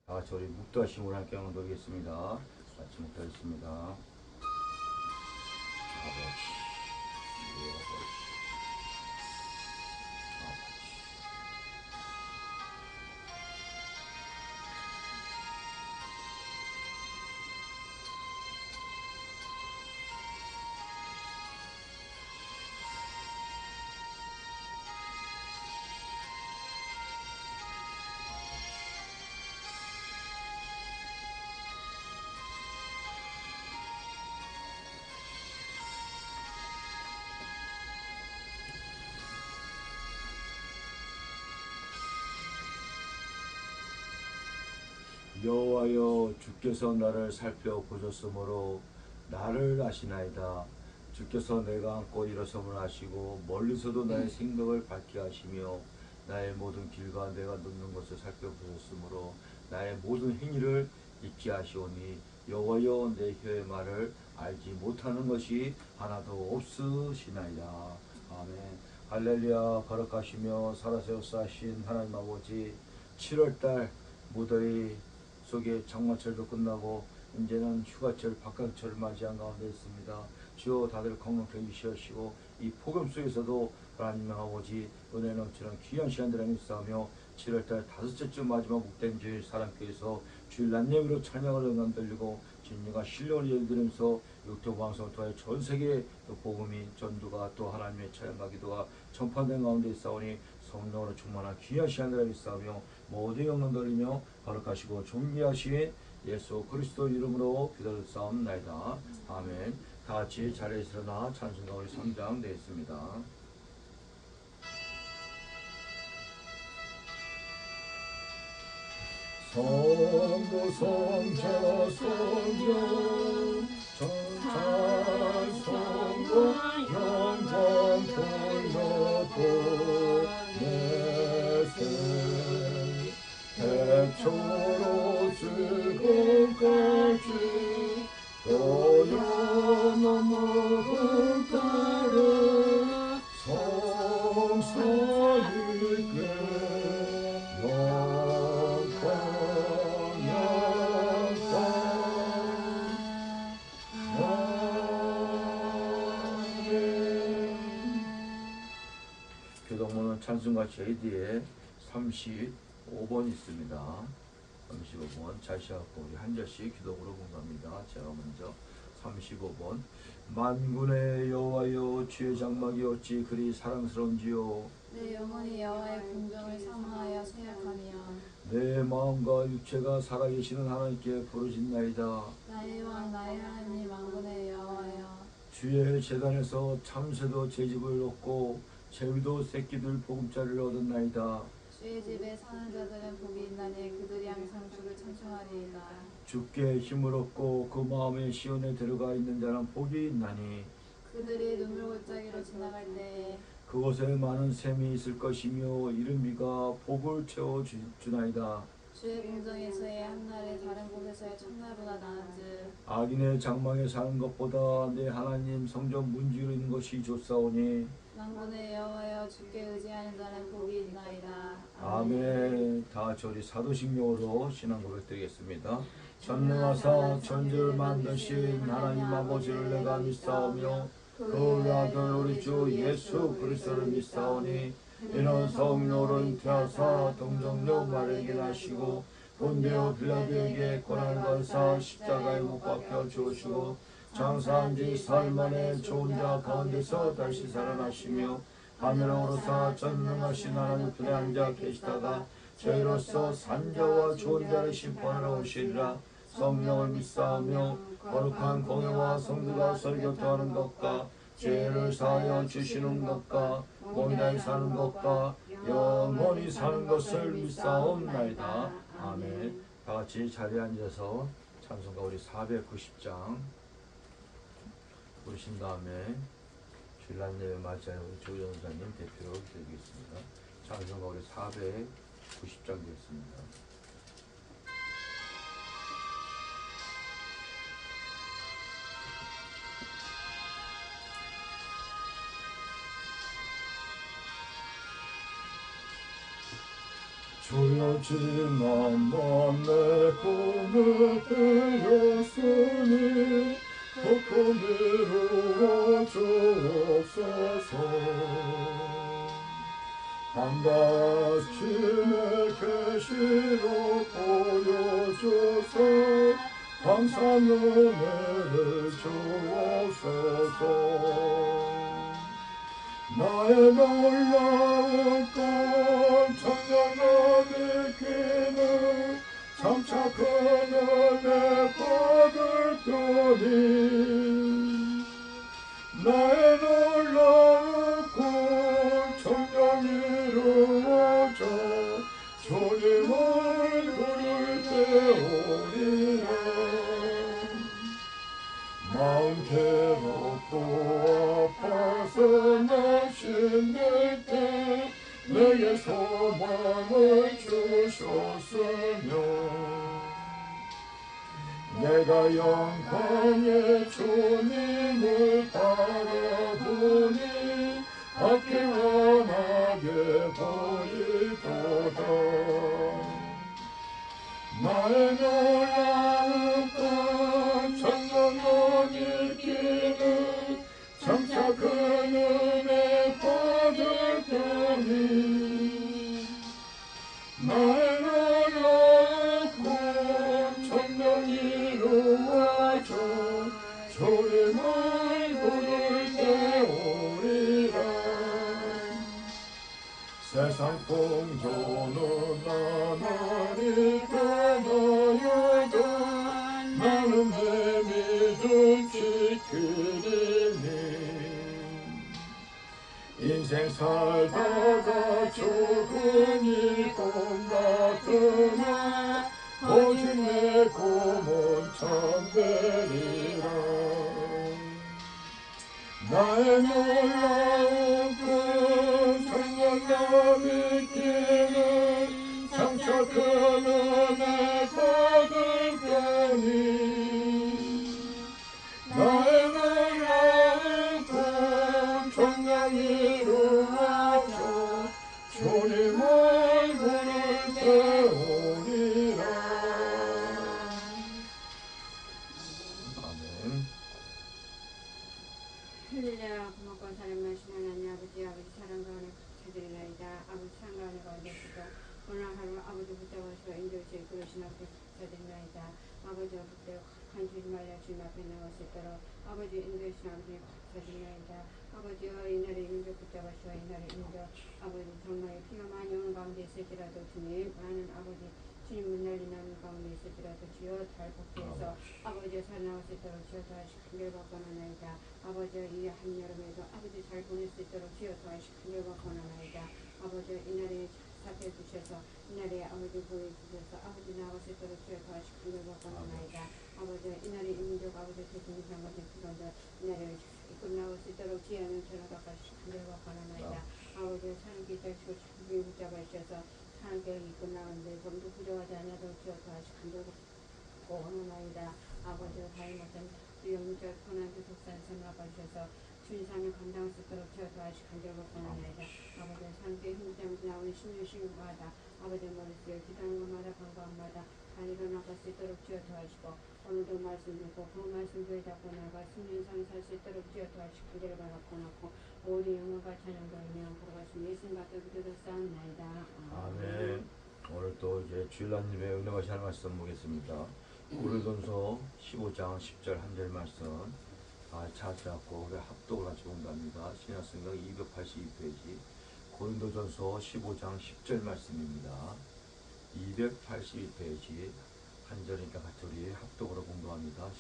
다 같이 우리 묵도하심으로 함께 나누겠습니다. 같이 묵도하겠습니다. 아버지, 우리 아버지, 여호와여, 주께서 나를 살펴보셨으므로 나를 아시나이다. 주께서 내가 앉고 일어섬을 아시고 멀리서도 나의 생각을 밝게 하시며 나의 모든 길과 내가 눕는 것을 살펴보셨으므로 나의 모든 행위를 잊게 하시오니 여호와여, 내 혀의 말을 알지 못하는 것이 하나도 없으시나이다. 아멘. 할렐루야. 거룩하시며 살아서 사신 하나님 아버지, 7월달 무더위 속에 장마철도 끝나고 이제는 휴가철 바깥철을 맞이한 가운데 있습니다. 주여, 다들 건강하게 유시하시고 이 폭염 속에서도 하나님 아버지 은혜 넘치는 귀한 시간들을 믿사하며 7월달 다섯째주 마지막 목된 주일 사랑교회에서 주일 낮 예배로 찬양을 응원 돌리고 진리가 신령을 예드리면서 유튜브 방송을 통해 전 세계에 복음이 전도가 또 하나님의 찬양과 기도가 전파된 가운데 있사오니 성령으로 충만한 귀한 시간들을 믿사하며 모든 영광 돌리며 거룩하시고 존귀하신 예수 그리스도 이름으로 기도드렸사옵나이다. 아멘. 다같이 자리에서 일어나 찬송가 우리 3장 되겠습니다. 성부 성자 성령 전차 성부 영광 돌려보내세 태초로 지금까지 너여넘은 딸에 성사있게 교동문은 찬송가 JD에 35번 있습니다. 35번 자시하고 우리 한 절씩 기독으로 공부합니다. 제가 먼저 35번 만군의 여호와여, 주의 장막이 어찌 그리 사랑스러운지요. 내 영혼이 여호와의 궁정을 사모하여 생각하며 내 마음과 육체가 살아계시는 하나님께 부르짖나이다. 나의 왕 나의 하나님 만군의 여호와여, 주의 제단에서 참새도 제 집을 얻고 제위도 새끼들 보금자리를 얻었나이다. 주의 집에 사는 자들은 복이 있나니 그들이 항상 주를 찬송하리이다. 주께 힘을 얻고 그 마음의 시온에 들어가 있는 자는 복이 있나니 그들이 눈물골짜기로 지나갈 때에 그곳에 많은 샘이 있을 것이며 이른 비가 복을 채워주나이다. 주의 궁정에서의 한날이 다른 곳에서의 첫날보다 나은즉 악인의 장막에 사는 것보다 내 하나님 성전 문지로 있는 것이 좋사오니 만군의 여호와여, 주께 의지하는 자는 복이 있나이다. 아멘. 다 저리 사도신경으로 신앙 고백드리겠습니다. 전능하사 천지를 만드신 하나님 아버지를 내가 믿사오며 그 아들 우리 주 예수 그리스도를 믿사오니 이는 성령으로 잉태하사 동정녀 마리아에게 나시고 본디오 빌라도에게 고난을 받으사 십자가에 못 박혀 죽으시고 장사한 지 사흘 만에 좋은 자 가운데서 다시 살아나시며 하늘로 오르사 전능하신 하나님 편에 앉아 계시다가 저희로서 산자와 좋은 자를 심판하러 오시리라. 성령을 믿사오며 거룩한 공회와 성도가 설교하는 것과 죄를 사하여 주시는 것과 몸이나 사는 것과 영원히 사는 것을 믿사옵나이다. 아멘. 다같이 자리에 앉아서 찬송가 우리 490장 부르신 다음에 주일날 예배 맞아요. 우리 조연사님 대표로 드리겠습니다. 찬송가 우리 490장 되겠습니다. 주여 주님 맘에 항상 은혜를 주옵소서. 나의 놀라운 것 청량함이 기는 장차 큰 은혜 받을 터니 나의 놀라운 것 청량 이루어져 주님을 부를 때오리라. 마음 괴롭고 아파서 낙심될 때 내게 소망을 주셨으며 내가 영광의 주님을 바라보니 앞이 환하게 보이도다. 나의 놀라운 것 청량함이 기는 장차 큰 은혜 받을 터니 나의 놀라운 것 청량 이루어져 주님을 부를 때오리라. 세상 풍조는 나날이 변하여도 나는 내 믿음 지키리니 인생 살다가 죽은 이꿈 같으나 오직 내 꿈은 참되리라. 나의 놀라운 그 청량함이 기는 장차 큰 은혜 받을 거니 나의 놀라운 그 청량 이루어져 주님을 부를 때오리라. 아멘. 할렐루야. 고맙고 사랑하신 하나님 아버지 사랑과 은혜 감사드리나이다. 아버지 사랑과 은혜 가운데서도 오늘 하루 아버지 붙잡아서 인도에서 이끌으신 아버지 감사드리나이다. 아버지 그때 간주지 말려 주님 앞에 나올 수 있도록 아버지 인도에신 아버지 감사드리나이다. 아버지여 이날의 인도 붙잡아서 이날의 인도 아버지 정말 피가 많이 오는 가운데 있을지라도 주님 많은 아버지 주님 문날리 나는 가운데 있을지라도 주여 잘 복귀해서 아버지여 살아나올 수 있도록 주여 다시 간결 받고나나이다. 아버지여 이 한여름에도 아버지 잘 보낼 수 있도록 주여 다시 간결 받고나나이다. 아버지여 이날에 사태 주셔서 이날에 아버지 보여주셔서 아버지 나올 수 있도록 주여 다시 간결 받고나나이다. 아버지여 이날에 인민족 아버지 대통령 장관들 피건들 이날에 이끌 나올 수 있도록 지혜는 전화가 다시 간결 받고나나이다. 아버지여 사는 길 자시고 참부에 붙잡아 주셔서 하나님 이끌 나오는데 좀도 부족하지 않아도 주여 다시 간절고 오너나이다. 아버지가 다이 못한 영적 고난 교독산 선화가 주셔서 주님상을 감당할 수 있도록 주여 다시 간절고 오너나이다. 아버지가 상대 힘들지 나오는 신유 신마다 아버지 머릿속에 기도하는 것마다 방법마다 다 일어나갈 수 있도록 주여 도와주시고 오늘도 말씀 듣고 그 말씀 교회 잡고 나가 신윤상 살 수 있도록 주여 도와주시고 간절을 받고 놓고 모든 영광과 찬양과 의미와 걸어가신 예수님 같은 그들을 쌓았나이다. 아멘. 오늘 또 이제 주일날님의 은혜가 할 말씀 보겠습니다. 고린도전서 15장 10절 한 절 말씀 찾아갖고 우리 합독을 같이 공부합니다. 신약성경 282페이지 고린도전서 15장 10절 말씀입니다. 282페이지 한 절이니까 같이 우리 합독으로 공부합니다.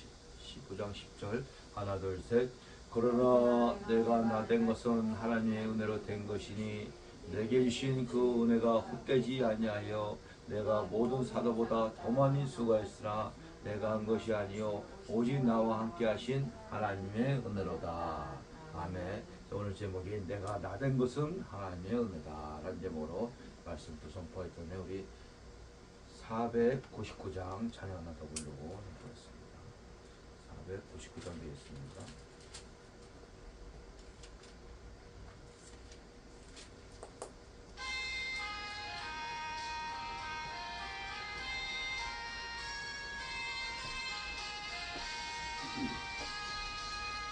15장 10절 하나 둘 셋. 그러나 내가 나 된 것은 하나님의 은혜로 된 것이니 내게 주신 그 은혜가 헛되지 아니하여 내가 모든 사도보다 더 많이 수고했으나 내가 한 것이 아니요 오직 나와 함께 하신 하나님의 은혜로다. 아멘. 오늘 제목이 내가 나 된 것은 하나님의 은혜다 라는 제목으로 말씀도 선포했던 우리 499장 찬양 하나 더 부르고 선포했습니다. 499장 되겠습니다.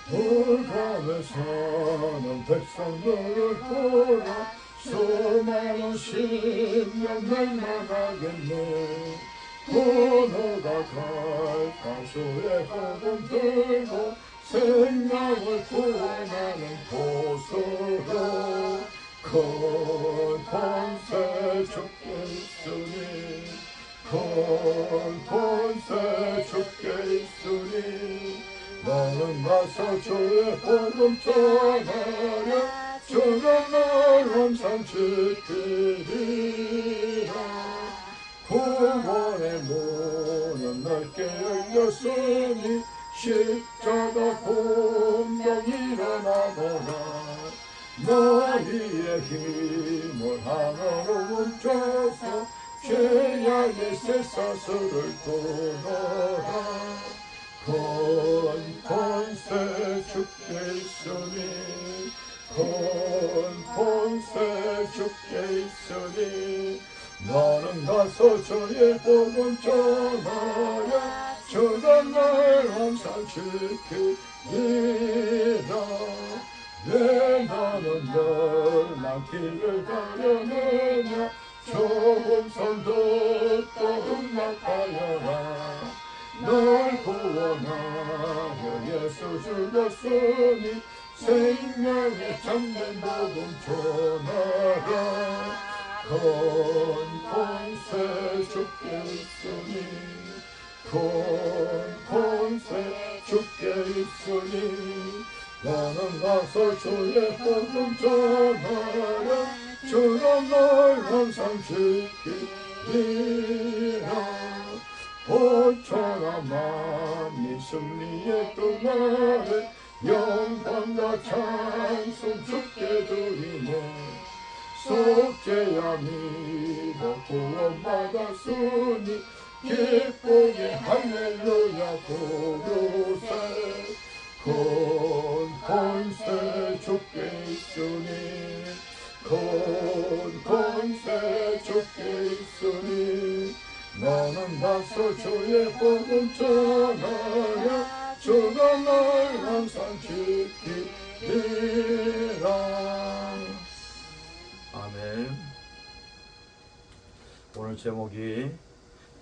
돌감에 사는 백성들을 보라 수많은 심령 멸망하겠네. 번호가 갈까 주의 복음 들고 생명을 구원하는 보수로 큰 권세 주께 있으니 큰 권세 주께 있으니 너는 가서 주의 복음 전하여 주는 날 항상 지키리라 구원의 문은 넓게 열렸으니 십자가 공명 일어나거라 너희의 힘을 하나로 뭉쳐서 죄악의 쇠사슬을 끊어라 큰 권세 주께 있으니 큰 권세 주께 있으니 너는 가서 주의 복음 전하여 주가 날 항상 지키리라 왜 너는 널만 길을 가려느냐 좁은 선도 또 흠락하여라 널 구원하여 예수 죽었으니 생명의 참된 복음 전하라 큰 권세 주께 있으니 큰 권세 주께 있으니 너는 가서 주의 복음 전하여 주는 널 항상 지키리라 오천한 만민 승리의 그날에 영광과 찬송 주께 드리네 속죄야 믿어 구원받았으니 기쁘게 할렐루야 부르세 큰 권세 주께 있으니 큰 권세 주께 있으니 너는 가서 주의 복음 전하여 주가 날 항상 지키리라 아멘. 오늘 제목이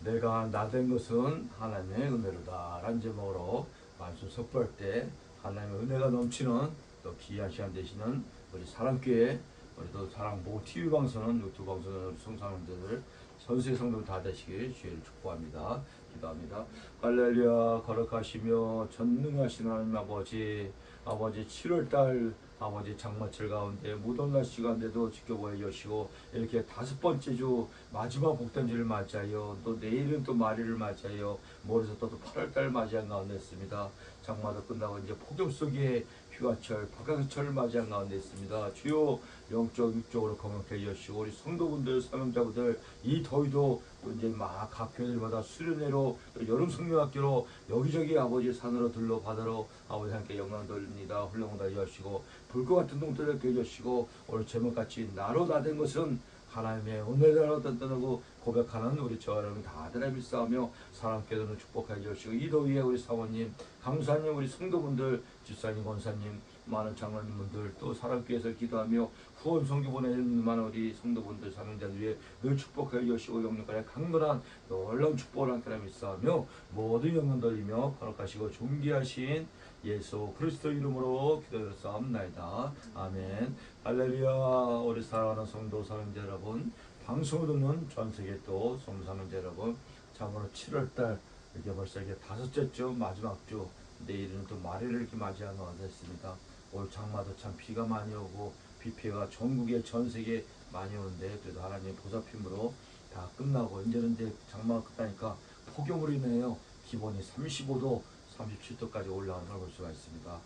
내가 나된 것은 하나님의 은혜로다 라는 제목으로 말씀 선포할 때 하나님의 은혜가 넘치는 또 귀한 시간 되시는 우리 사랑교회 우리 또 사랑보 TV 방송은 유튜브 방송은 성사님들 선수의 성도들 다 되시길 주의를 축복합니다. 기도합니다. 할렐루야 거룩하시며 전능하신 하나님 아버지 7월달 아버지 장마철 가운데 무더운 날씨 가운데도 지켜보여 주시고 이렇게 5번째 주 마지막 복단주를 맞이하여 또 내일은 또 말일을 맞이하여 모레서 또 8월달 맞이한 가운데 있습니다. 장마도 끝나고 이제 폭염 속에 휴가철, 박강철을 맞이한 가운데 있습니다. 주요 영적, 육적으로 건강케 해주시고 우리 성도분들, 사명자분들 이 더위도 이제 막 각 교회들마다 수련회로 또 여름 성령학교로 여기저기 아버지 산으로 들러 바다로 아버지 함께 영광 돌립니다. 훌륭하다 해주시고 불과 같은 동들을 해주시고 오늘 제목같이 나로 나된 것은 하나님의 은혜로 던져놓고 고백하는 우리 저 여러분 다들 믿사하며 사랑께서는 축복해 주시고 이 더위에 우리 사모님, 강사님, 우리 성도분들, 집사님, 권사님, 많은 장로님분들 또 사랑교회에서 기도하며 후원 성교 보내는 많은 우리 성도분들, 사명자들 위해 늘 축복해 주시고 영육간에 강건한 놀라운 축복을 함께 믿사하며 모든 영광 돌리며 거룩하시고 존귀하신 예수 그리스도 이름으로 기도드렸사옵나이다. 아멘. 할렐루야. 우리 사랑하는 성도 사명자 여러분, 방송을 듣는 전세계 또 성도 사명자 여러분, 참으로 7월달 이게 벌써 이게 5째 주 마지막 주 내일은 또 말일을 이렇게 맞이하는 것 같습니다. 올 장마도 참 비가 많이 오고 비 피해가 전국에 전세계 많이 오는데 그래도 하나님의 보살핌으로 다 끝나고 이제는 이제 장마가 끝나니까 폭염으로 인해요 기본이 35도 37도까지 올라가는 걸 볼 수가 있습니다.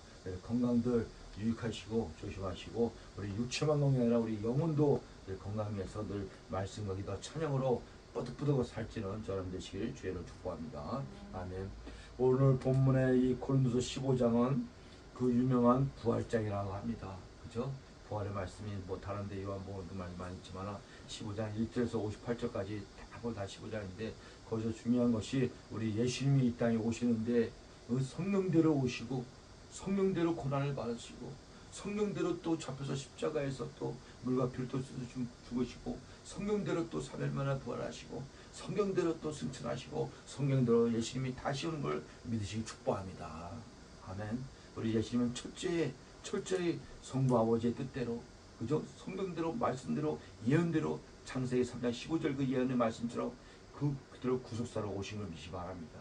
건강들 유익하시고 조심하시고 우리 육체만 건강이 아니라 우리 영혼도 건강해서 늘 말씀과 기도 찬양으로 뻐득뻐득 살찌는 저런 되시길 주의로 축복합니다. 아멘. 오늘 본문의 이 고린도서 15장은 그 유명한 부활장이라고 합니다. 그죠? 부활의 말씀이 뭐 다른데 요한복음도 많이 있지만 15장 1절에서 58절까지 다 15장인데 거기서 중요한 것이 우리 예수님이 이 땅에 오시는데 그 성령대로 오시고 성령대로 고난을 받으시고 성령대로 또 잡혀서 십자가에서 또 물과 피를 또 죽으시고 성령대로 또 3일 만에 부활하시고 성경대로 또 승천하시고 성경대로 예수님이 다시 오는 걸 믿으시기 축복합니다. 아멘. 우리 예수님은 철저히 성부 아버지의 뜻대로, 그죠? 성경대로, 말씀대로, 예언대로 창세기 3장 15절 그 예언의 말씀처럼 그대로 구속사로 오신 걸 믿으시기 바랍니다.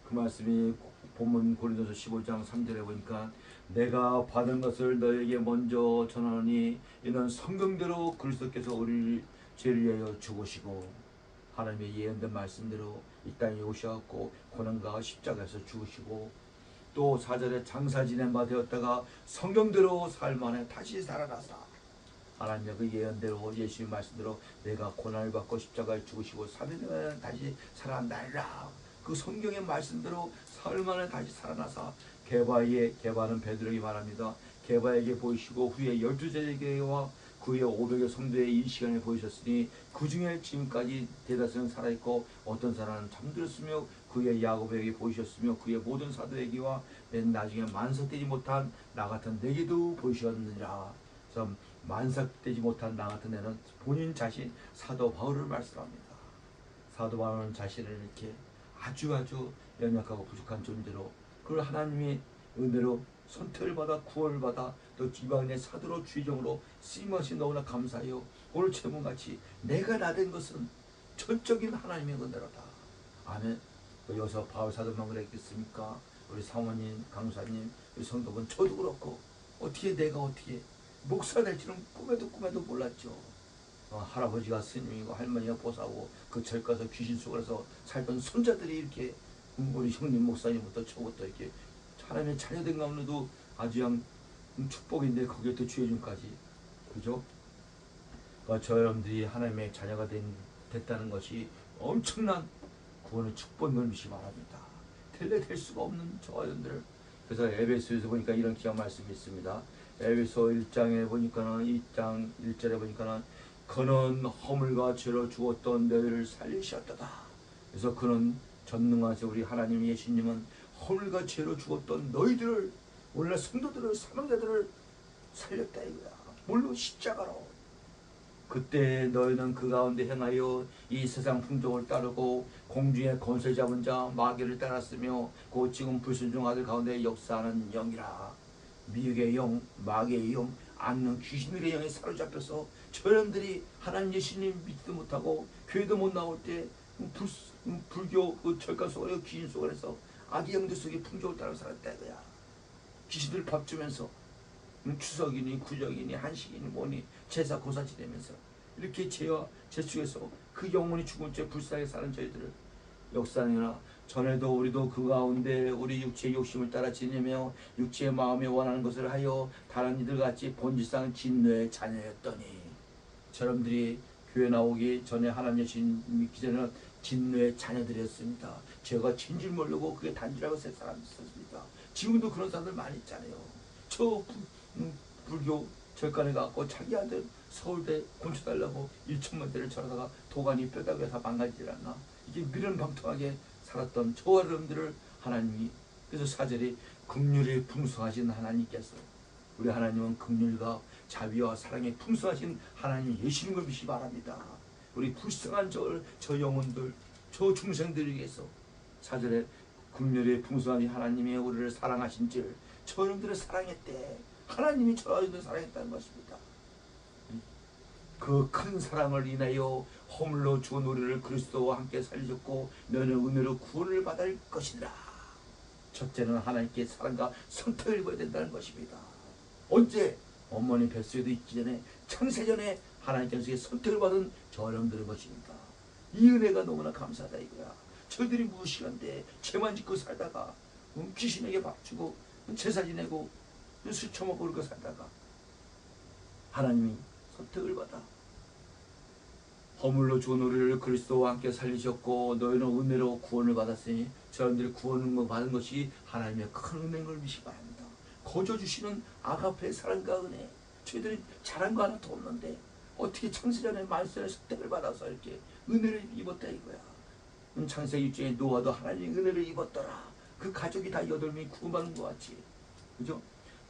그 말씀이 본문 고린도서 15장 3절에 보니까 내가 받은 것을 너에게 먼저 전하노니 이는 성경대로 그리스도께서 우리를 죄를 위하여 죽으시고 하나님의 예언된 말씀대로 이 땅에 오셔갖고 고난과 십자가에서 죽으시고 또 4절에 장사 지낸 바 되었다가 성경대로 삶 안에 다시 살아나사 하나님의 그 예언대로 예수의 말씀대로 내가 고난을 받고 십자가에 죽으시고 3일 만에 다시 살아나리라. 그 성경의 말씀대로 사흘 만에 다시 살아나사 게바는 베드로에게 말합니다. 게바에게 보이시고 후에 12제자에게와 그 후에 500여 성도에 이 시간에 보이셨으니 그 중에 지금까지 대다수는 살아있고 어떤 사람은 잠들었으며 그의 야고보에게 보이셨으며 그의 모든 사도에게와 맨 나중에 만삭되지 못한 나 같은 내게도 보이셨느니라. 그래서 만삭되지 못한 나 같은 애는 본인 자신 사도 바울을 말씀합니다. 사도 바울은 자신을 이렇게 아주 연약하고 부족한 존재로 그걸 하나님의 은혜로 선택을 받아 구원을 받아 또 이방인의 사도로 주의종으로 쓰임하신 너무나 감사해요. 오늘 제목같이 내가 나된 것은 전적인 하나님의 은혜로다. 아멘. 여기서 바울 사도만 그랬겠습니까? 우리 사모님, 강사님, 우리 성도분 저도 그렇고 내가 어떻게 목사 될지는 꿈에도 몰랐죠. 할아버지가 스님이고 할머니가 보사고 그 절 가서 귀신 속에서 살던 손자들이 이렇게 우리 형님 목사님부터 저부터 이렇게 하나님의 자녀된 가운데도 아주 그냥 축복인데 거기에 또 주의 준까지, 그죠? 저 여러분들이 하나님의 자녀가 됐다는 것이 엄청난 구원의 축복을 믿으시기 바랍니다. 될 수가 없는 저 여러분들. 그래서 에베소에서 보니까 이런 귀한 말씀이 있습니다. 에베소 1장에 보니까는 2장 1절에 보니까는 그는 허물과 죄로 죽었던 너희를 살리셨다다. 그래서 그는 전능하신 우리 하나님 예수님은 허물과 죄로 죽었던 너희들을, 오늘날 성도들을, 사망자들을 살렸다 이거야. 물론 십자가로. 그때 너희는 그 가운데 행하여 이 세상 풍족을 따르고 공중의 권세 잡은 자 마귀를 따랐으며 곧 지금 불순종 아들 가운데 역사하는 영이라. 미혹의 영, 마귀의 영, 악령 귀신들의 영에 사로잡혀서 저놈들이 하나님 예수님 믿지도 못하고 교회도 못 나올 때 불교 그 절가 속에 귀신 속에서 악의 영들 속에 풍족을 따라 살았다 이거야. 귀신들 밥 주면서 추석이니 구적이니 한식이니 뭐니 제사 고사 지내면서 이렇게 죄와 죄 속에서 그 영혼이 죽은 채 불쌍하게 사는 저희들을 역사하느라 전에도 우리도 그 가운데 우리 육체의 욕심을 따라 지내며 육체의 마음에 원하는 것을 하여 다른 이들 같이 본질상 진노의 자녀였더니, 저놈들이 교회 나오기 전에 하나님 예수님 믿기 전에는 진노의 자녀들이었습니다. 죄가 진줄 모르고 그게 단지라고 새 사람이 있었습니다. 지금도 그런 사람들 많이 있잖아요. 저 불교 절간에 가고 자기 아들 서울대 공쳐달라고 1천만 대를 절하다가 도가니 뼈다귀가 다 망가지질 않나. 이게 미련방통하게 살았던 저 여러분들을 하나님이, 그래서 4절에 긍휼이 풍성하신 하나님께서, 우리 하나님은 긍휼과 자비와 사랑에 풍성하신 하나님 예수님을 믿으시기 바랍니다. 우리 불쌍한 저 영혼들, 저 중생들을 위해서 4절에 긍휼이 풍성한 하나님이 우리를 사랑하신 줄 저 여러분들을 사랑했대. 하나님이 저 여러분들을 사랑했다는 것입니다. 그 큰 사랑을 인하여 허물로 죽은 우리를 그리스도와 함께 살리셨고 너는 은혜로 구원을 받을 것이라. 첫째는 하나님께 사랑과 선택을 입어야 된다는 것입니다. 언제? 어머니 뱃속에도 있기 전에 창세전에 하나님께서 선택을 받은 저 여러분들의 것입니다. 이 은혜가 너무나 감사하다 이거야. 저희들이 무시한데 죄만 짓고 살다가 귀신에게 밥 주고 제사 지내고 술 처먹고 그렇게 살다가 하나님이 선택을 받아 허물로 죽은 우리를 그리스도와 함께 살리셨고 너희는 은혜로 구원을 받았으니 저희들이 구원을 받은 것이 하나님의 큰 은혜인 걸 믿으시기 바랍니다. 거저 주시는 아가페의 사랑과 은혜, 저희들이 잘한 거 하나도 없는데 어떻게 창세전에 말씀의 선택을 받아서 이렇게 은혜를 입었다 이거야. 창세기 6장에 노아도 하나님의 은혜를 입었더라. 그 가족이 다 8명이 구원받은 것 같이, 그죠?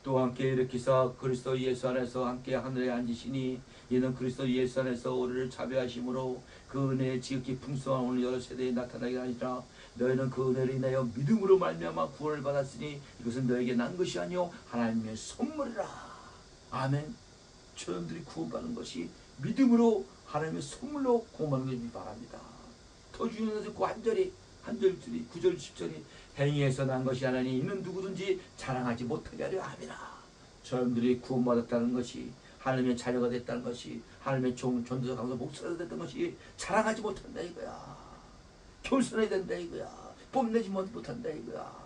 또 함께 일으키사 그리스도 예수 안에서 함께 하늘에 앉으시니 이는 그리스도 예수 안에서 우리를 자비하심으로 그 은혜의 지극히 풍성한 오늘 여러 세대에 나타나게 아니라 너희는 그 은혜를 인하여 믿음으로 말미암아 구원을 받았으니 이것은 너에게 난 것이 아니요 하나님의 선물이라. 아멘. 저놈들이 구원받는 것이 믿음으로 하나님의 선물로 구원받는 것이 바랍니다. 더 중요한 것은 그 한 절이 9절 10절이 행위에서 난 것이 아니니 이는 누구든지 자랑하지 못하게 하려 함이라. 저놈들이 구원받았다는 것이 하나님의 자녀가 됐다는 것이 하나님의 전도자 강사 목사가 됐다는 것이 자랑하지 못한다 이거야. 겸손해야 된다 이거야. 뽐내지 못한다 이거야.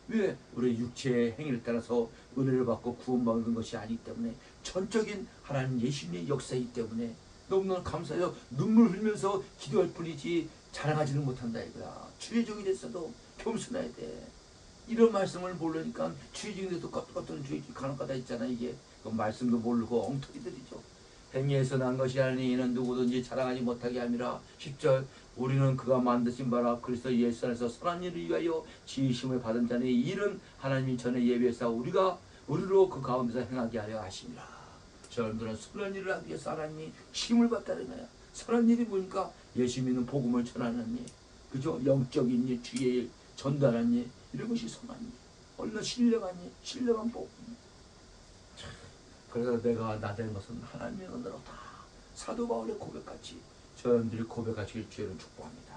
왜? 우리 육체의 행위를 따라서 은혜를 받고 구원받는 것이 아니기 때문에 전적인 하나님 예수님의 역사이기 때문에 너무나 감사해서 눈물 흘면서 기도할 뿐이지 자랑하지는 못한다 이거야. 주의 종이 됐어도 겸손해야 돼. 이런 말씀을 모르니까 주의 종이 돼도 껐던 주의 간혹가다 있잖아. 이게 그 말씀도 모르고 엉터리들이죠. 행위에서 난 것이 아니니 이는 누구든지 자랑하지 못하게 함이라. 10절 우리는 그가 만드신 바라 그리스도 예수 안에서 선한 일을 위하여 지으심을 받은 자니 이 일은 하나님이 전에 예비해서 우리로 그 가운데서 행하게 하려 하심이라. 저들은 선한 일을 하기 위해서 하나님이 힘을 받다는 거야. 선한 일이 보니까 예수 믿는 복음을 전하는 일, 그죠? 영적인 일, 주의 일, 전달하는 일, 이런 것이 선한 일. 얼마나 신령한 일, 신령한 복음. 그래서 내가 나된 것은 하나님의 은혜로다. 사도 바울의 고백같이 저들이 고백하시길 주의를 축복합니다.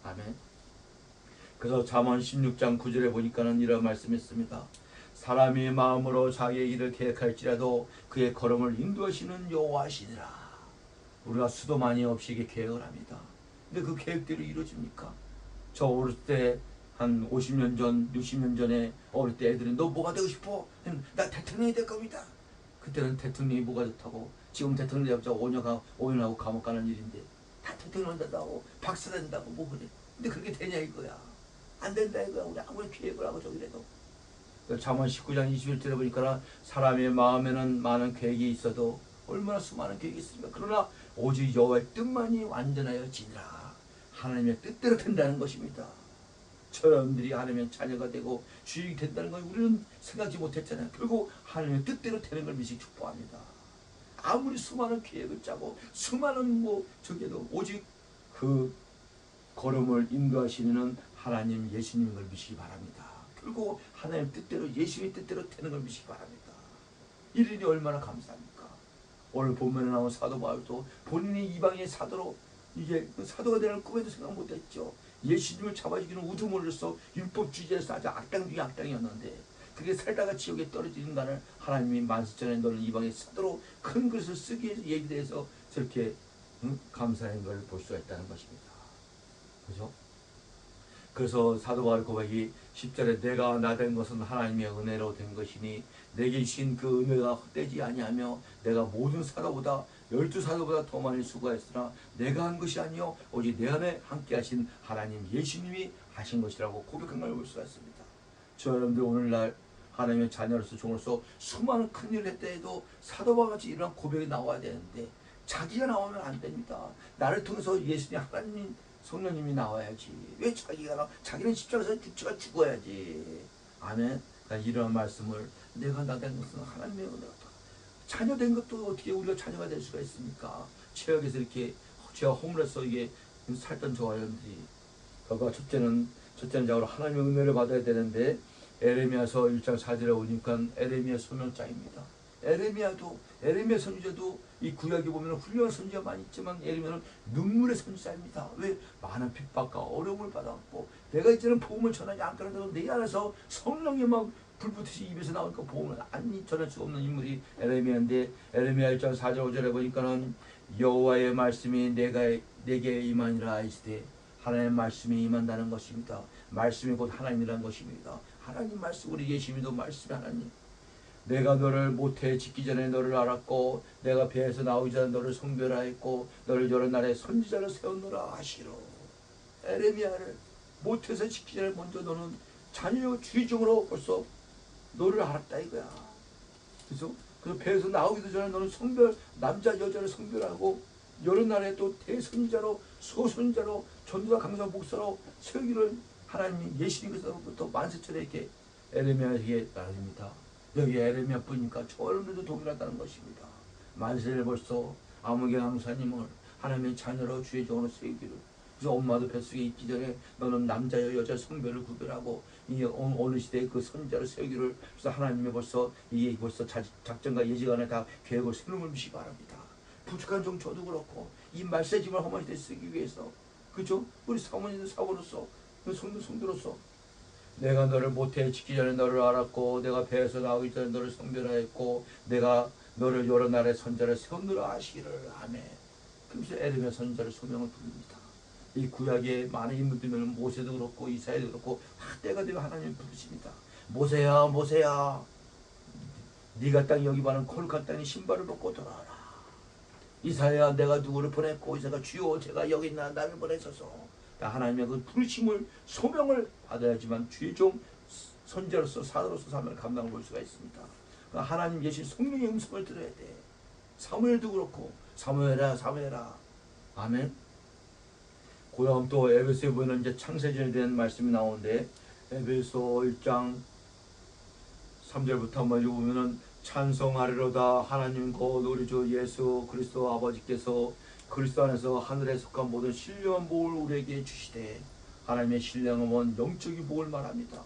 아멘. 그래서 잠언 16장 9절에 보니까는 이런 말씀했습니다. 사람이 마음으로 자기의 일을 계획할지라도 그의 걸음을 인도하시는 여호와시니라. 우리가 수도 많이 없이 계획을 합니다. 근데 그 계획대로 이루어집니까? 저 어릴 때 한 50년 전, 60년 전에 어릴 때 애들이 너 뭐가 되고 싶어? 나 대통령이 될 겁니다. 그때는 대통령이 뭐가 좋다고. 지금 대통령 되자 5년하고 감옥 가는 일인데 다 대통령 된다고 박사 된다고 뭐 그래. 근데 그렇게 되냐 이거야. 안 된다 이거야. 우리 아무리 계획을 하고 저기래도. 잠언 19장 21절에 보니까 사람의 마음에는 많은 계획이 있어도 얼마나 수많은 계획이 있습니까? 그러나 오직 여호와의 뜻만이 완전하여 지니라. 하나님의 뜻대로 된다는 것입니다. 저놈들이 하나님의 자녀가 되고 주인이 된다는 걸 우리는 생각지 못했잖아요. 결국 하나님의 뜻대로 되는 걸 미리 축복합니다. 아무리 수많은 계획을 짜고 수많은 저게도 오직 그 걸음을 인도하시는 하나님 예수님인 걸 믿으시기 바랍니다. 결국 하나님 뜻대로 예수님의 뜻대로 되는 걸 믿으시기 바랍니다. 이 일이 얼마나 감사합니까? 오늘 본문에 나온 사도 바울도 본인이 이방인의 사도로 이게 사도가 되는 꿈에도 생각 못했죠. 예수님을 잡아주기는 우두머리로서 율법주의자에서 아주 악당 중에 악당이었는데 그게 살다가 지옥에 떨어지는 간을 하나님이 만수전에 너를 이방의 사도로 큰 것을 쓰기 위해서 예비돼 해서 저렇게 감사한 걸 볼 수가 있다는 것입니다. 그죠? 그래서 사도 바울 고백이 10절에 내가 나 된 것은 하나님의 은혜로 된 것이니 내게 주신 그 은혜가 헛되지 아니하며 내가 모든 사도보다 12사도보다 더 많이 수고했으나 내가 한 것이 아니요 오직 내 안에 함께 하신 하나님 예수님이 하신 것이라고 고백한 걸 볼 수가 있습니다. 저 여러분들 오늘날 하나님의 자녀로서 종으로서 수많은 큰일을 했다 해도 사도 바울같이 이런 고백이 나와야 되는데 자기가 나오면 안 됩니다. 나를 통해서 예수님 하나님 성령님이 나와야지. 왜 자기는 십자가에서 죽어야지. 아멘. 이런 말씀을 내가 나 된 것은 하나님의 은혜로다. 자녀 된 것도 어떻게 우리가 자녀가 될 수가 있습니까? 최악에서 이렇게 죄와 허물에서 이게 살던 저 아이들이 그가 첫째는 자로 하나님의 은혜를 받아야 되는데 에레미야서 1장 4절에 오니까 에레미야 소명장입니다. 에레미야 선지자도 이 구약에 보면 훌륭한 선지자 많이 있지만 에레미야는 눈물의 선지자입니다. 왜? 많은 핍박과 어려움을 받았고 내가 이제는 복음을 전하지 않더라도 내 안에서 성령이 막 불붙듯이 입에서 나오니까 복음을 안 전할 수 없는 인물이 에레미야인데 에레미야 1장 4절 5절에 보니까는 여호와의 말씀이 내게 임하니라 하시되 하나님의 말씀이 임한다는 것입니다. 말씀이 곧 하나님이라는 것입니다. 하나님 말씀 우리 예수님도 말씀이 하나님. 내가 너를 모태에 짓기 전에 너를 알았고 내가 배에서 나오기 전에 너를 성별하였고 너를 여러 나라의 선지자를 세웠노라 하시로. 에레미야를 모태에서 짓기 전에 먼저 너는 자녀 주의종으로 벌써 너를 알았다 이거야. 그래서 배에서 나오기도 전에 너는 남자 여자를 성별하고 여러 나라의 또 대선지자로 소선지자로 전도자 강사 목사로 세우기를 하나님이 예수님께서부터 만세천에 이렇게 에레미야에게 나릅니다. 여기 에레미야 보니까 저놈들도 동일하다는 것입니다. 만세를 벌써 아무개 강사님을 하나님의 자녀로 주의 종으로 세우기를. 그래서 엄마도 뱃속에 있기 전에 너는 남자여 여자 성별을 구별하고 이 어느 시대의 그 선자를 세우기를. 그래서 하나님이 벌써 이게 벌써 작전과 예정 안에 다 계획을 세우는 걸 미시 바랍니다. 부족한 종 저도 그렇고 이 말세짐을 험한 시대에 쓰기 위해서, 그죠? 우리 사모님도 사모로서 성도로서 내가 너를 모태에 짓기 전에 너를 알았고 내가 배에서 나오기 전에 너를 성별하였고 내가 너를 여러 나라의 선자를 세우느라 하시기를. 아멘. 그래서 에르미야 선자를 소명을 부릅니다. 이 구약에 많은 인물들은 모세도 그렇고 이사야도 그렇고 때가 되면 하나님 부르십니다. 모세야 모세야 네가 땅 여기 바는 코르카 땅에 신발을 벗고 돌아와라. 이사야 내가 누구를 보냈고 이사가 주여 제가 여기 있나 나를 보내소서. 하나님의 그 부르심을 소명을 받아야지만 주의 종 선자로서 사도로서 삶을 감당을 볼 수가 있습니다. 하나님 계신 성령의 음성을 들어야 돼. 사무엘도 그렇고 사무엘아 사무엘아. 아멘. 그다음 또 에베소에 보면 이제 창세전에 대한 말씀이 나오는데 에베소 1장 3절부터 한번 읽어보면은 찬송하리로다 하나님 곧 우리 주 예수 그리스도 아버지께서 그리스도 안에서 하늘에 속한 모든 신령한 복을 우리에게 주시되. 하나님의 신령함은 영적인 복을 말합니다.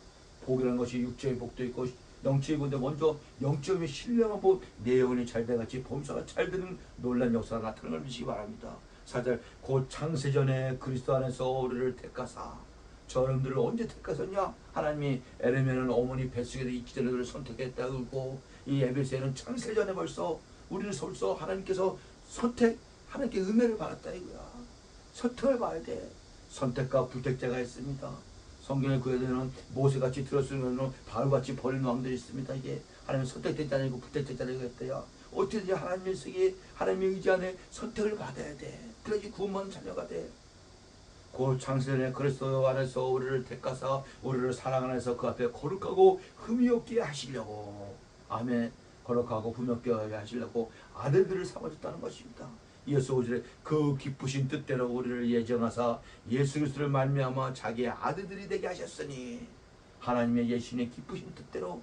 복이라는 것이 육적인 복도 있고 영적인 복인데 먼저 영적인 신령한 복, 내 영혼이 잘돼같이 범사가 잘되는 놀란 역사가 나타나는 걸 믿으시기 바랍니다. 4절 곧 창세전에 그리스도 안에서 우리를 택하사. 저놈들을 언제 택하셨냐? 하나님이 에레미야는 어머니 뱃속에 있기 전에 우리를 선택했다고, 이 에베소에는 창세전에 벌써 우리를 벌써 하나님께서 하나님께 은혜를 받았다 이거야. 선택을 봐야 돼. 선택과 불택자가 있습니다. 성경에 그에 대한 모세같이 들었으면 바울같이 버린 왕들이 있습니다. 이게 하나님 선택됐지 아니고 불택됐다는 거였대요. 어떻게든지 하나님의 속에 하나님의 의지 안에 선택을 받아야 돼. 그래야지 구원받는 자녀가 돼. 그 창세전에 그리스도 안에서 우리를 택하사 우리를 사랑 안에서 그 앞에 거룩하고 흠이 없게 하시려고. 아멘. 거룩하고 흠이 없게 하시려고 아들들을 삼아줬다는 것입니다. 이어서 5절에 그 기쁘신 뜻대로 우리를 예정하사 예수 그리스도를 말미암아 자기의 아들들이 되게 하셨으니. 하나님의 예신의 기쁘신 뜻대로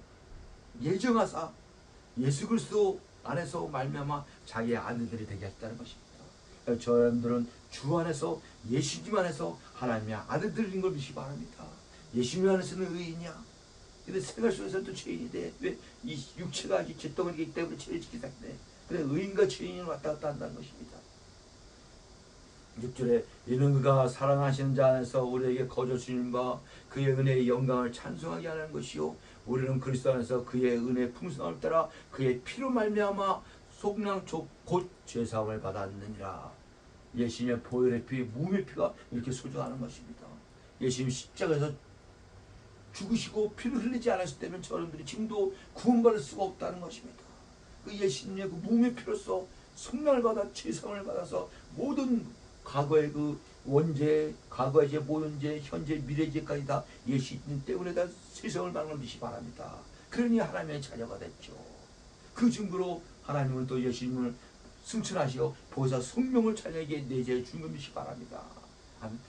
예정하사 예수 그리스도 안에서 말미암아 자기의 아들들이 되게 하셨다는 것입니다. 저 여러분들은 주 안에서 예수님 안에서 하나님의 아들들인 걸 믿으시기 바랍니다. 예수님 안에서는 의인이야. 근데 생활 속에서는 또 죄인이 돼. 왜? 이 육체가 아직 잿덩어리이기 때문에 죄를 짓기 시작해. 그래 의인과 죄인이 왔다 갔다 한다는 것입니다. 6절에 이는 그가 사랑하시는 자 안에서 우리에게 거저 주님과 그의 은혜의 영광을 찬송하게 하는 것이요 우리는 그리스도 안에서 그의 은혜의 풍성함을 따라 그의 피로 말미암아 속량 곧 죄사함을 받았느니라. 예수님의 보혈의 피, 몸의 피가 이렇게 소중한 것입니다. 예수님 십자가에서 죽으시고 피를 흘리지 않았을 때면 저놈들이 지금도 구원받을 수가 없다는 것입니다. 그 예수님의 그 몸의 피로서 속량을 받아 죄사함을 받아서 모든 과거의 그 원죄, 과거의 죄, 모든 죄, 현재, 미래 죄까지 다 예수님 때문에 다 세상을 받는 것이 바랍니다. 그러니 하나님의 자녀가 됐죠. 그 증거로 하나님은 또 예수님을 승천하시어 보혜사 성령을 자녀에게 내재해 준 것이 바랍니다.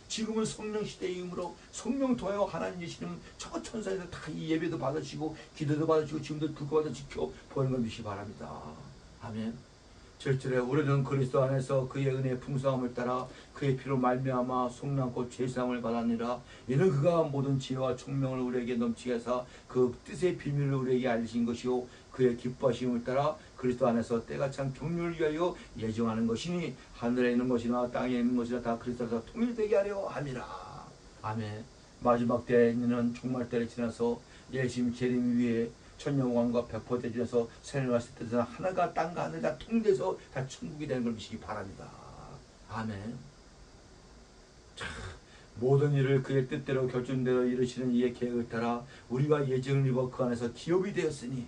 지금은 성령 시대이므로 성령 통하여 하나님 예수님 저 천사에서 다 이 예배도 받으시고 기도도 받으시고 지금도 불과받아 지켜 보는 걸 믿으시기 바랍니다. 아멘. 7절에 우리는 그리스도 안에서 그의 은혜의 풍성함을 따라 그의 피로 말미암아 속량고 죄사함을 받았느니라. 이는 그가 모든 지혜와 총명을 우리에게 넘치게 하사 그 뜻의 비밀을 우리에게 알리신 것이요 그의 기뻐하심을 따라 그리스도 안에서 때가 참 경륜을 위하여 예정하는 것이니 하늘에 있는 것이나 땅에 있는 것이나 다 그리스도 안에서 통일되게 하려 함이라. 아멘. 마지막 때에는 종말 때를 지나서 예수님 재림 위에 천년왕과 백포대 지나서 세례를 왔을 때는 하나가 땅과 하늘 다 통일돼서 다 천국이 되는 걸 믿으시기 바랍니다. 아멘. 자, 모든 일을 그의 뜻대로 결정대로 이루시는 이의 계획을 따라 우리가 예정을 입어 그 안에서 기업이 되었으니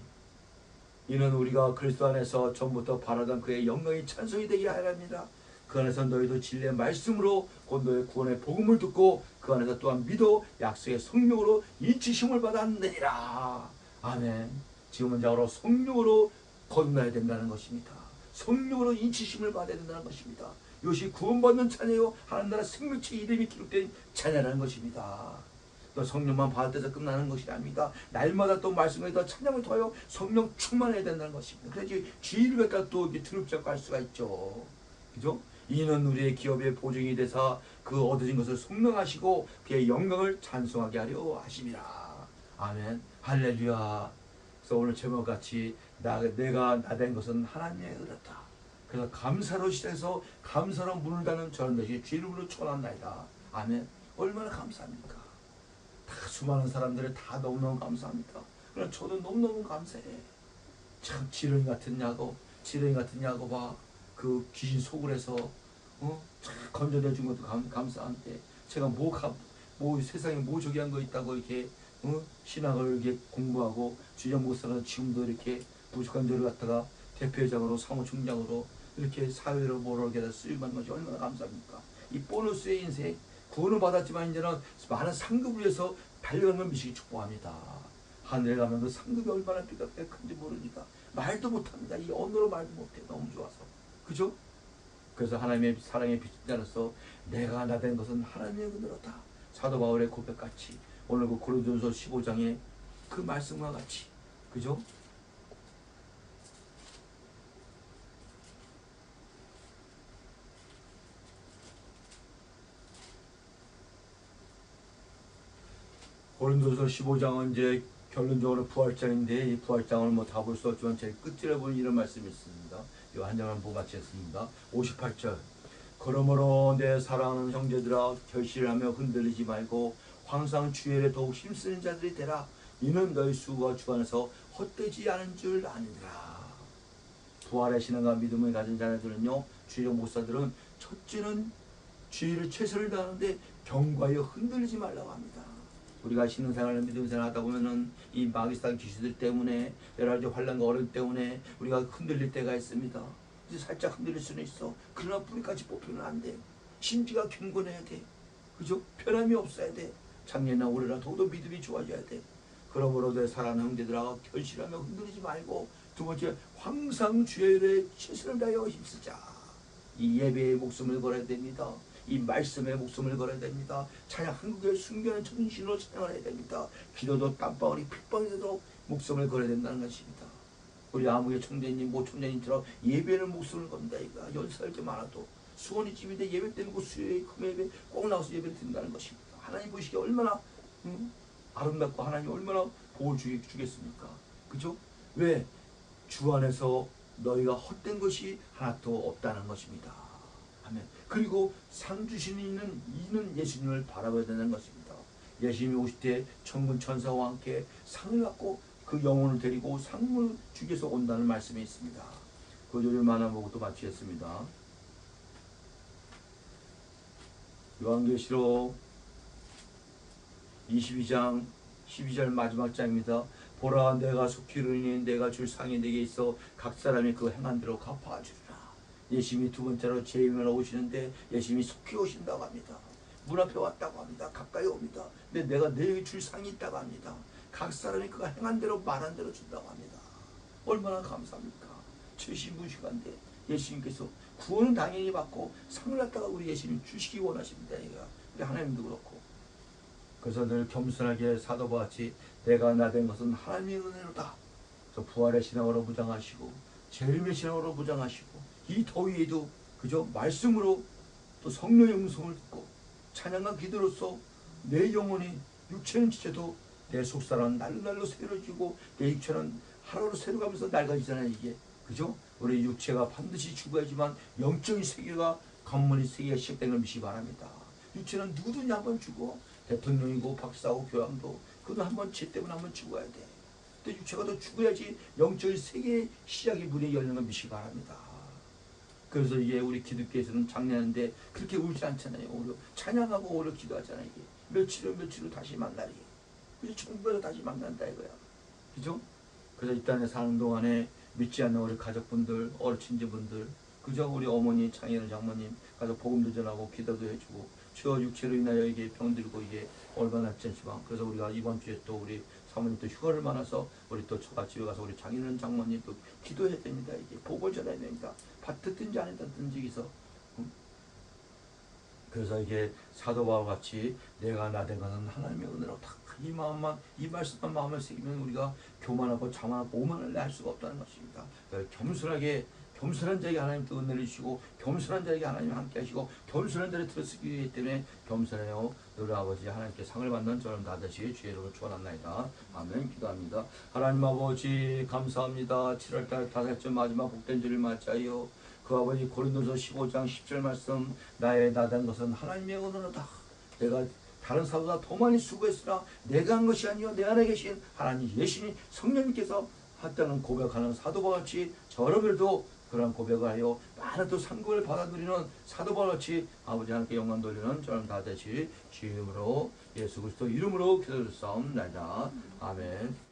이는 우리가 그리스도 안에서 전부터 바라던 그의 영광이 찬송이 되게 하랍니다. 그 안에서 너희도 진리의 말씀으로 곧 너의 구원의 복음을 듣고 그 안에서 또한 믿어 약속의 성령으로 인치심을 받았느니라. 아멘. 지금은 자로 성령으로 거듭나야 된다는 것입니다. 성령으로 인치심을 받아야 된다는 것입니다. 이것이 구원받는 자녀요 하나님 나라 생명체 이름이 기록된 자녀라는 것입니다. 또 성령만 받을 때서 끝나는 것이 아닙니다. 날마다 또 말씀을 더 찬양을 더하여 성령 충만해야 된다는 것입니다. 그래야지 주의를 갖다 또 드럽지 않고 할 수가 있죠. 그죠? 이는 우리의 기업의 보증이 되사 그 얻어진 것을 성명하시고 그의 영광을 찬송하게 하려 하심이라. 아멘. 할렐루야. 그래서 오늘 제목같이 내가 나된 것은 하나님의 은혜다. 그래서 감사로 시작해서 감사로 문을 닫는 저런 것이 주님으로 초난나이다. 아멘. 얼마나 감사합니까? 다 수많은 사람들이 다 너무너무 감사합니다. 그러나 저도 너무너무 감사해. 참 지렁이 같은 야곱아 그 귀신 속을 해서 참 건져내 준 것도 감사한데 제가 뭐 세상에 뭐 저기 한 거 있다고 이렇게 신학을 이렇게 공부하고 주전 목사가 지금도 이렇게 부족한 데를 갖다가 대표회장으로 사무총장으로 이렇게 사회로 몰아오게 쓰임받는 것이 얼마나 감사합니까? 이 보너스의 인생 구원을 받았지만 이제는 많은 상급을 위해서 달려가는 걸 미치기 축복합니다. 하늘에 가면 그 상급이 얼마나 비가 큰지 모르니까 말도 못합니다. 이 언어로 말도 못해. 너무 좋아서. 그죠? 그래서 하나님의 사랑의 빛인 자로서 내가 나된 것은 하나님의 은혜로다. 사도 바울의 고백같이 오늘 그 고린도전서 15장의 그 말씀과 같이 그죠? 고린도전서 15장은 이제 결론적으로 부활장인데 이 부활장을 뭐 다 볼 수 없지만 제일 끝절에 보면 이런 말씀이 있습니다. 이 한 장만 보고 마치겠습니다. 58절 그러므로 내 사랑하는 형제들아 결실하며 흔들리지 말고 항상 주의 일에 더욱 힘쓰는 자들이 되라. 이는 너희 수고가 주 안에서 헛되지 않은 줄 아니라. 부활의 신앙과 믿음을 가진 자들은요 주의 목사들은 첫째는 주의를 최선을 다하는데 경과에 흔들리지 말라고 합니다. 우리가 신앙생활을 믿음생활 하다 보면은 이 마귀상 귀신들 때문에 여러 가지 환난과 어려움 때문에 우리가 흔들릴 때가 있습니다. 살짝 흔들릴 수는 있어. 그러나 뿌리까지 뽑히면 안 돼. 심지가 경건해야 돼. 그죠? 편함이 없어야 돼. 작년이나 올해나 더욱더 믿음이 좋아져야 돼. 그러므로 내 사랑하는 형제들아 결실하며 흔들리지 말고 두 번째 항상 주의 일에 최선을 다하여 힘쓰자. 이 예배에 목숨을 걸어야 됩니다. 이 말씀에 목숨을 걸어야 됩니다. 찬양 한국의 순교하는 정신으로 찬양을 해야 됩니다. 기도도 땀방울이 핏방울이 되도록 목숨을 걸어야 된다는 것입니다. 우리 아무개 총재님, 모 총재님처럼 예배는 목숨을 건다. 이거 연세할 때 많아도 수원이 집인데 예배 때문에 수요일 금요일에 꼭 나와서 예배를 드린다는 것입니다. 하나님 보시기에 얼마나 아름답고 하나님 얼마나 복을 주겠습니까? 그죠? 왜? 주 안에서 너희가 헛된 것이 하나도 없다는 것입니다. 아멘. 그리고 상 주시는 이는 예수님을 바라봐야 되는 것입니다. 예수님이 오실 때 천군 천사와 함께 상을 갖고 그 영혼을 데리고 상을 주기 위해서 온다는 말씀이 있습니다. 그 조를 만나보고 또 마치겠습니다. 요한계시록 22장 12절 마지막 장입니다. 보라 내가 속히 이르니 내가 줄 상이 내게 있어 각 사람이 그 행한 대로 갚아주리라. 예수님이 두 번째로 재림하러 오시는데 예수님이 속히 오신다고 합니다. 문 앞에 왔다고 합니다. 가까이 옵니다. 근데 내가 내게 줄 상이 있다고 합니다. 각 사람이 그가 행한 대로 말한 대로 준다고 합니다. 얼마나 감사합니까? 최신무식한데 예수님께서 구원은 당연히 받고 상을 갖다가 우리 예수님 주시기 원하십니다. 우리 하나님도 그렇고. 그래서 늘 겸손하게 사도와 같이 내가 나된 것은 하나님의 은혜로다. 그래서 부활의 신앙으로 무장하시고 재림의 신앙으로 무장하시고 이 더위에도 그저 말씀으로 또 성령의 음성을 듣고 찬양과 기도로서 내 영혼이 육체는 지쳐도 내 속사람은 날로 새로지고 내 육체는 하루로 새로가면서 낡아지잖아요. 이게 그죠? 우리 육체가 반드시 죽어야지만 영적인 세계가 관문의 세계가 시작되는 걸 믿기 바랍니다. 육체는 누구든지 한번 죽어. 대통령이고 박사고 교황도 그도 한번 죄 때문에 한번 죽어야 돼. 근데 육체가 더 죽어야지 영적인 세계의 시작이 문이 열리는 걸 믿기 바랍니다. 그래서 이게 우리 기독교에서는 장례하는데 그렇게 울지 않잖아요. 오히려 찬양하고 오히려 기도하잖아요. 이게 며칠 후 다시 만나리. 그래서 천국에서 다시 만난다 이거야. 그죠? 그래서 이 땅에 사는 동안에 믿지 않는 우리 가족분들, 어르신분들, 그죠? 우리 어머니, 장인어른, 장모님 가서 복음도 전하고 기도도 해주고 저 육체로 인하여 이게 병들고 이게 얼마나 낫지 않지만 그래서 우리가 이번 주에 또 우리 사모님 또 휴가를 많아서 우리 또 처갓집에 가서 우리 장인어른, 장모님 또 기도해야 됩니다. 이게 복을 전해야 됩니다. 받든지 안 했든지 여기서. 그래서 이게 사도 바울 같이 내가 나된 것은 하나님의 은혜로 주시도록 다 이 마음만 이 말씀만 마음을 새기면 우리가 교만하고 자만하고 오만을 낼 수가 없다는 것입니다. 겸손하게 겸손한 자에게 하나님 또 은혜를 주시고 겸손한 자에게 하나님 함께 하시고 겸손한 자를 들어쓰기 위해 때문에 겸손해요. 너희 아버지 하나님께 상을 받는 저는 다 되시 주의 이름을 축원합니다. 아멘. 기도합니다. 하나님 아버지 감사합니다. 7월달 다섯째 마지막 복된 주를 맞자요. 그 아버지 고린도서 15장 10절 말씀 나의 나된 것은 하나님의 은혜로다. 내가 다른 사보다 더 많이 수고했으나 내가 한 것이 아니요 내 안에 계신 하나님 예수님 성령님께서 했다는 고백하는 사도와 같이 저러들도 그런 고백을 하여 많은 또 상급을 받아 누리는 사도와 같이 아버지 하나님께 영광 돌리는 저는 다 되시 주의 이름으로 예수 그리스도 이름으로 기도드렸사옵나이다. 아멘.